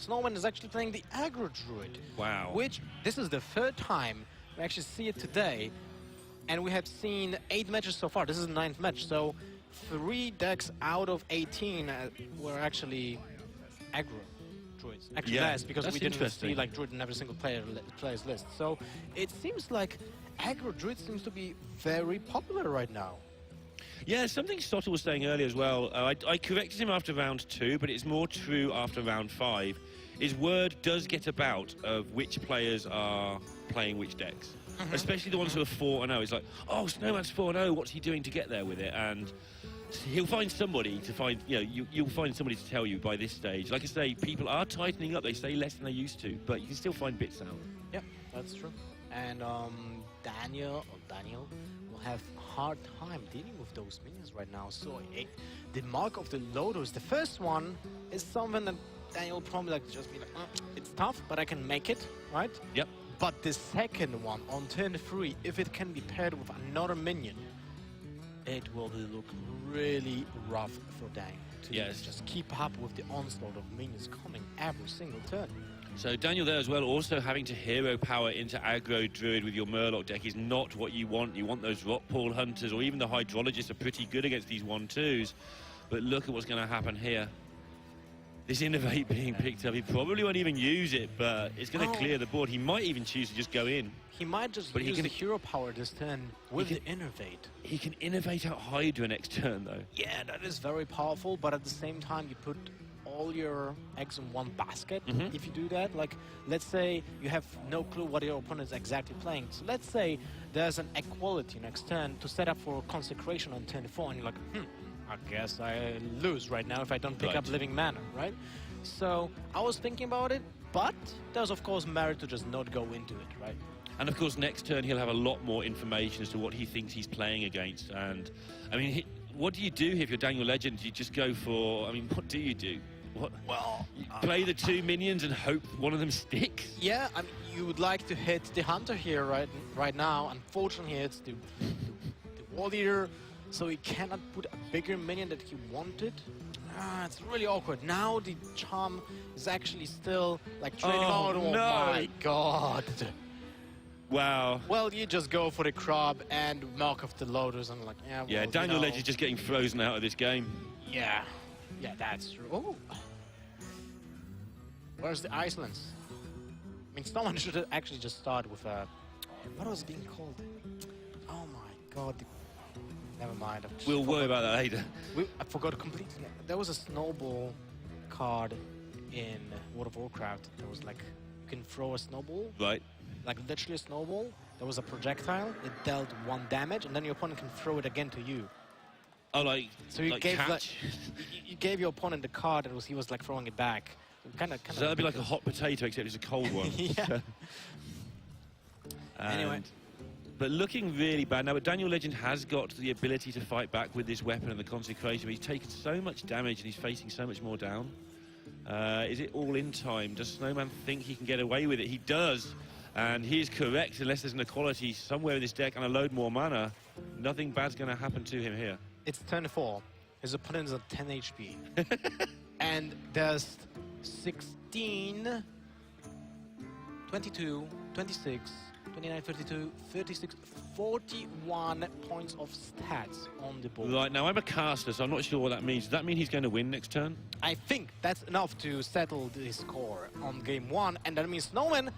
Snowman is actually playing the aggro druid. Wow. Which, this is the third time we actually see it today. And we have seen 8 matches so far. This is the 9th match. So 3 decks out of 18 were actually aggro druids. Actually less, because we didn't see like druid in every single player's list. So it seems like aggro druid seems to be very popular right now. Yeah, something Stotter was saying earlier as well. I corrected him after round 2, but it's more true after round 5. His word does get about of which players are playing which decks. Especially the ones who are 4-0. It's like, oh, Snowman's 4-0, what's he doing to get there with it? And he'll find somebody to find, you'll find somebody to tell you by this stage. Like I say, people are tightening up. They say less than they used to, but you can still find bits out. Yeah, that's true. And Daniel will have a hard time dealing with those minions right now. So the mark of the loaders, the first one is something that Daniel probably like just be like, it's tough, but I can make it, right? Yep. But the second one on turn 3, if it can be paired with another minion, it will look really rough for Daniel to just keep up with the onslaught of minions coming every single turn. So Daniel there as well, also having to hero power into aggro druid with your Murloc deck is not what you want. You want those rock pool hunters, or even the hydrologists are pretty good against these 1-2s. But look at what's going to happen here. This innovate being picked up, he probably won't even use it, but it's going to clear the board. He might even choose to just go in. He might just use the hero power this turn with the innovate. He can innovate out Hydra next turn, though. Yeah, that is very powerful, but at the same time, you put all your eggs in one basket if you do that. Like, let's say you have no clue what your opponent is exactly playing. So let's say there's an equality next turn to set up for consecration on turn 4, and you're like, I guess I lose right now if I don't pick up living mana, right? So I was thinking about it, but there's of course merit to just not go into it, right? And of course next turn he'll have a lot more information as to what he thinks he's playing against. And I mean, what do you do if you're Danielegend? You just go for, I mean, what do you do? What? Well, play the 2 minions and hope one of them sticks? Yeah, I mean, you would like to hit the hunter here right now. Unfortunately, it's the wall eater. So he cannot put a bigger minion that he wanted. It's really awkward. Now the charm is actually still like trading out. Oh my god. Wow. Well, you just go for the crab and mark off the loaders and like, yeah, well, yeah, Danielegend is just getting frozen out of this game. Yeah. Yeah, that's true. Oh. Where's the Icelands? I mean, someone should actually just start with a... What was it being called? Oh my god. Never mind. We'll worry about that later. I forgot completely. There was a snowball card in World of Warcraft. There was like, you can throw a snowball. Right. Like literally a snowball. There was a projectile. It dealt 1 damage, and then your opponent can throw it again to you. Oh, like, so you like gave catch? You gave your opponent the card, and he was like throwing it back. So that'd be like a hot potato, except it's a cold one. Yeah. Anyway. But looking really bad now. But Danielegend has got the ability to fight back with this weapon and the consecration. But he's taken so much damage and he's facing so much more down. Is it all in time? Does Snowman think he can get away with it? He does. And he is correct, unless there's an equality somewhere in this deck and a load more mana. Nothing bad's going to happen to him here. It's turn 4. His opponent is at 10 HP. And there's 16, 22, 26, 29, 32, 36, 41 points of stats on the board. Right, now I'm a caster, so I'm not sure what that means. Does that mean he's going to win next turn? I think that's enough to settle the score on game 1, and that means Snowman